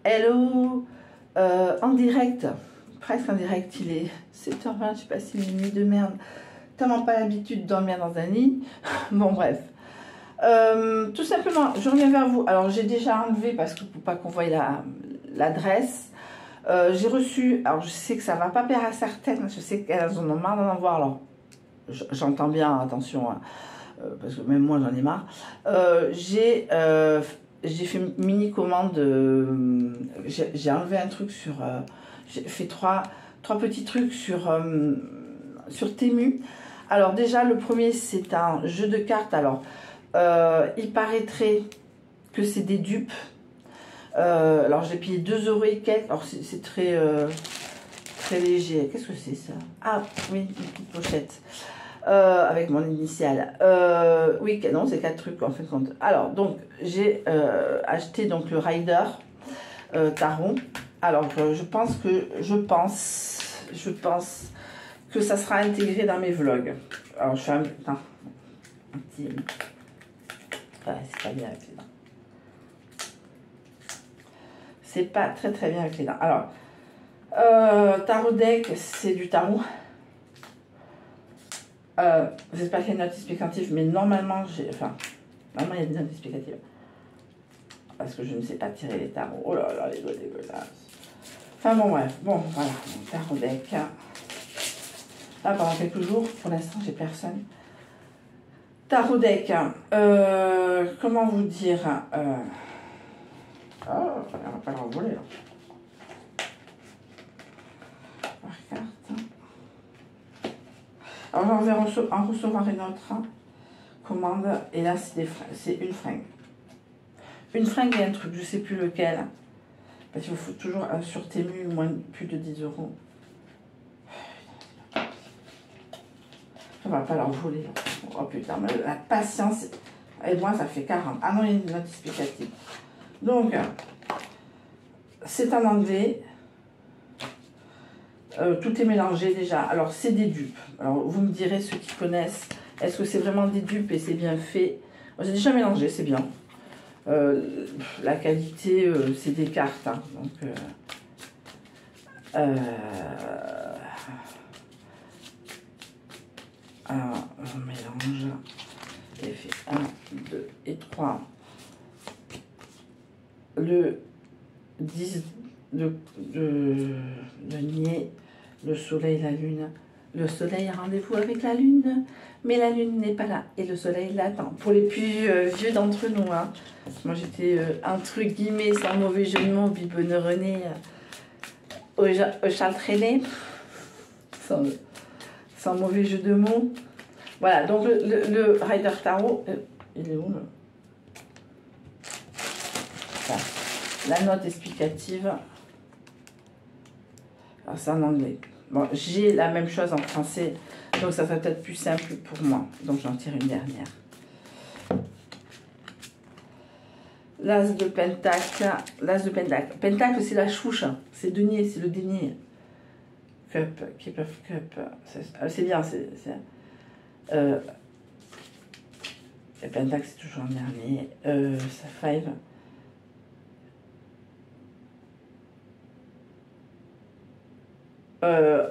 Hello, en direct, presque en direct, il est 7h20, je sais pas si c'est une nuit de merde, tellement pas l'habitude de dormir dans un lit, bon bref. Tout simplement, je reviens vers vous, alors j'ai déjà enlevé parce que pour pas qu'on voie l'adresse, j'ai reçu, alors je sais que ça va pas plaire à certaines, je sais qu'elles en ont marre d'en avoir, alors j'entends bien, attention, hein, parce que même moi j'en ai marre, j'ai fait une mini commande, j'ai enlevé un truc sur, j'ai fait trois petits trucs sur Temu. Alors déjà le premier c'est un jeu de cartes, alors il paraîtrait que c'est des dupes, alors j'ai payé 2 € et quelques, alors c'est très, très léger, qu'est-ce que c'est ça? Ah oui, une petite pochette. Avec mon initiale. Oui, non, c'est 4 trucs en fin de compte. Alors, donc, j'ai acheté donc le Rider Tarot. Alors, je pense que ça sera intégré dans mes vlogs. Alors, je fais un petit... Ouais, c'est pas bien avec les dents. C'est pas très très bien avec les dents. Alors, tarot deck, c'est du tarot. J'espère qu'il y a une note explicative, mais normalement, normalement, il y a des notes explicatives. Parce que je ne sais pas tirer les tarots. Oh là là, les doigts dégueulasses. Enfin bon, bref. Bon, voilà, mon tarot deck. Là, pendant quelques jours, pour l'instant, j'ai personne. Tarot deck. Comment vous dire oh, on va pas le revoler, là. Par carte. Alors, on va en recevoir une autre commande. Et là, c'est une fringue. Une fringue et un truc, je sais plus lequel. Parce qu'il faut toujours sur Temu, plus de 10 €. On va pas leur voler. Oh putain, mais la patience. Et moi, ça fait 40. Ah non, il y a une note explicative. Donc, c'est en anglais. Tout est mélangé déjà. Alors, c'est des dupes. Alors, vous me direz, ceux qui connaissent, est-ce que c'est vraiment des dupes et c'est bien fait? J'ai déjà mélangé, c'est bien. La qualité, c'est des cartes. Hein, donc, alors, on mélange. Et fait 1, 2 et 3. Le 10 de nier, le soleil, la lune. Le soleil a rendez-vous avec la lune, mais la lune n'est pas là et le soleil l'attend. Pour les plus vieux d'entre nous, hein. Moi j'étais entre guillemets, sans mauvais jeu de mots, Bibonne René au Charles Trenet, sans mauvais jeu de mots. Voilà, donc le Rider Tarot, il est où là? Voilà. La note explicative, c'est en anglais. Bon, j'ai la même chose en français, donc ça serait peut-être plus simple pour moi. Donc j'en tire une dernière. L'as de pentacle. L'as de pentacle. Pentacle, c'est la chouche. C'est denier, c'est le denier. Cup, keep of cup. C'est bien. Le pentacle, c'est toujours en dernier. Ça five.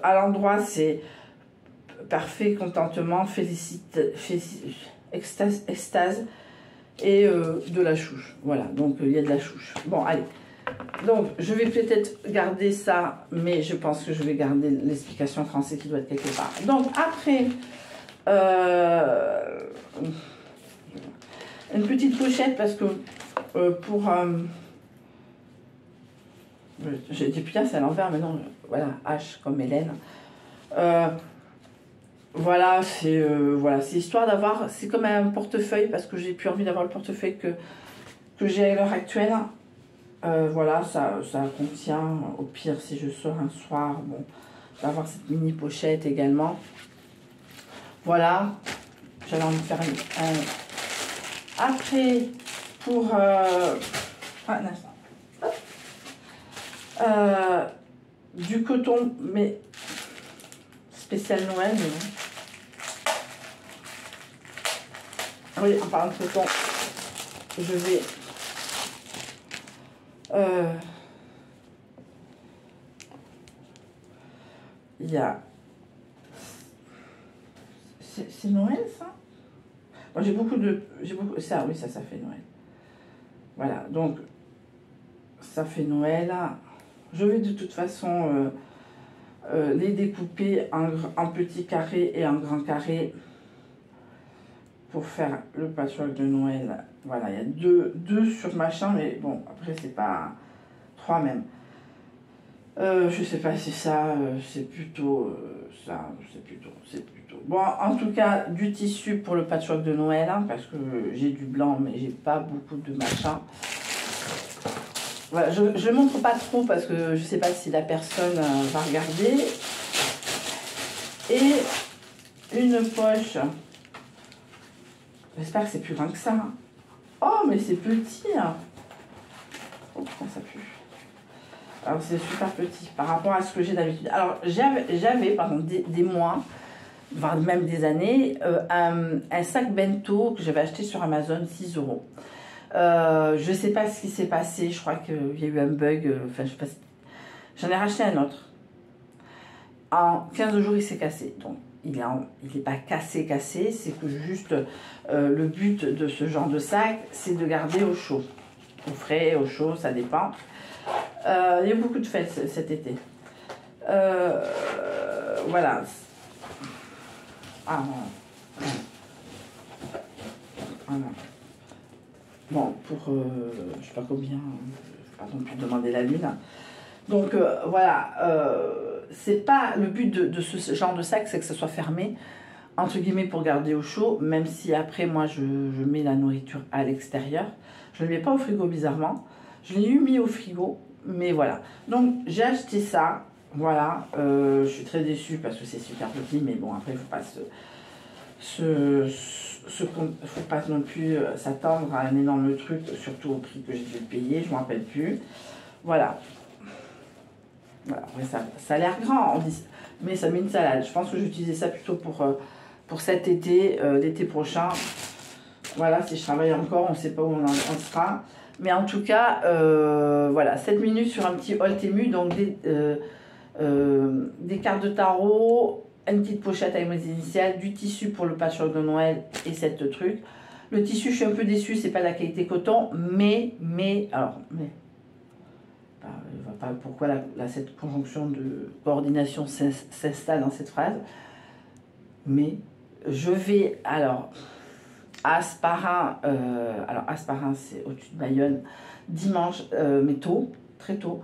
À l'endroit, c'est parfait, contentement, extase et de la chouche. Voilà, donc il y a de la chouche. Bon, allez. Donc, je vais peut-être garder ça, mais je pense que je vais garder l'explication française qui doit être quelque part. Donc, après, une petite pochette parce que pour... j'ai dit putain, c'est à l'envers, mais non, voilà, H comme Hélène. Voilà, c'est histoire d'avoir, c'est comme un portefeuille parce que j'ai plus envie d'avoir le portefeuille que j'ai à l'heure actuelle. Voilà, ça contient, au pire, si je sors un soir, bon, je vais avoir cette mini pochette également. Voilà, j'allais en faire un. Après, pour. Un instant. Du coton, mais spécial Noël, mais bon. Oui, en parlant de coton, je vais il y a... C'est Noël, ça? Moi, j'ai beaucoup de... Ça, oui, ça fait Noël. Voilà, donc, ça fait Noël. Je vais de toute façon les découper en petits carrés et en grands carrés pour faire le patchwork de Noël. Voilà, il y a deux sur machin, mais bon, après, c'est pas 3 même. Je sais pas si ça, c'est plutôt ça, c'est plutôt. Bon, en tout cas, du tissu pour le patchwork de Noël, hein, parce que j'ai du blanc, mais j'ai pas beaucoup de machin. Voilà, je ne montre pas trop parce que je sais pas si la personne va regarder. Et une poche. J'espère que c'est plus grand que ça. Oh, mais c'est petit. Hein. Oh, putain, ça pue. Alors, c'est super petit par rapport à ce que j'ai d'habitude. Alors, j'avais pendant des mois, voire même des années, un sac bento que j'avais acheté sur Amazon, 6 €. Je sais pas ce qui s'est passé, je crois qu'il y a eu un bug, enfin, je sais pas. J'en ai racheté un autre. En 15 jours, il s'est cassé. Donc, il n'est pas cassé, c'est que juste le but de ce genre de sac, c'est de garder au chaud. Au frais, au chaud, ça dépend. Il y a beaucoup de fêtes cet été. Voilà. Ah non. Ah non. Bon, pour, je sais pas combien, je ne vais pas non plus demander la lune. Donc, voilà, c'est pas le but de ce genre de sac, c'est que ça soit fermé, entre guillemets, pour garder au chaud, même si après, moi, je mets la nourriture à l'extérieur. Je ne le mets pas au frigo, bizarrement. Je l'ai mis au frigo, mais voilà. Donc, j'ai acheté ça, voilà. Je suis très déçue parce que c'est super petit, mais bon, après, il ne faut pas faut pas non plus s'attendre à un énorme truc, surtout au prix que j'ai dû le payer, je ne me rappelle plus. Voilà. Voilà, ça a l'air grand, mais ça met une salade. Je pense que j'utilisais ça plutôt pour cet été, l'été prochain. Voilà, si je travaille encore, on ne sait pas où on sera. Mais en tout cas, voilà, 7 minutes sur un petit haul Temu, donc des cartes de tarot, une petite pochette avec mes initiales, du tissu pour le patchwork de Noël et 7 trucs. Le tissu, je suis un peu déçue, c'est pas de la qualité coton, mais, je vois pas pourquoi cette conjonction de coordination s'installe dans cette phrase. Mais je vais, alors, à Asparin, c'est au-dessus de Bayonne, dimanche, mais tôt, très tôt,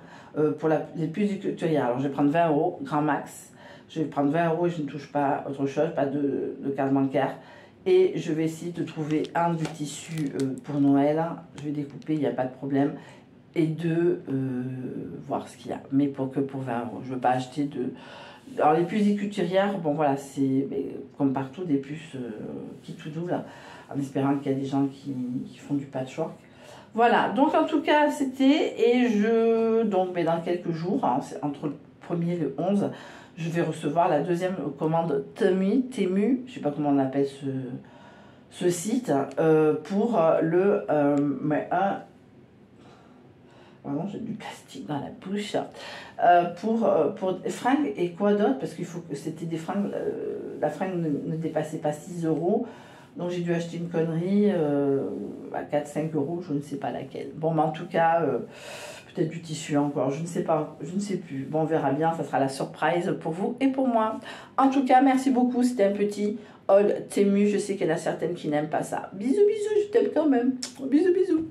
pour les puériculturières. Alors, je vais prendre 20 €, grand max. Je vais prendre 20 € et je ne touche pas autre chose, pas de carte bancaire. Et je vais essayer de trouver du tissu pour Noël. Je vais découper, il n'y a pas de problème. Et voir ce qu'il y a. Mais pour 20 €. Je ne veux pas acheter de... Alors, les puces couturières, bon voilà, c'est comme partout des puces qui tout double, en espérant qu'il y a des gens qui font du patchwork. Voilà, donc en tout cas, c'était, et donc dans quelques jours, hein, entre le 1er et le 11, je vais recevoir la deuxième commande Temu, je ne sais pas comment on appelle ce site, pour Vraiment, j'ai du plastique dans la bouche. Pour des fringues et quoi d'autre, parce qu'il faut que c'était des fringues, la fringue ne dépassait pas 6 €, donc j'ai dû acheter une connerie à 4-5 €, je ne sais pas laquelle. Bon, mais en tout cas, peut-être du tissu encore, je ne sais pas, je ne sais plus. Bon, on verra bien, ça sera la surprise pour vous et pour moi. En tout cas, merci beaucoup, c'était un petit haul Temu, je sais qu'il y en a certaines qui n'aiment pas ça. Bisous, bisous, je t'aime quand même. Bisous, bisous.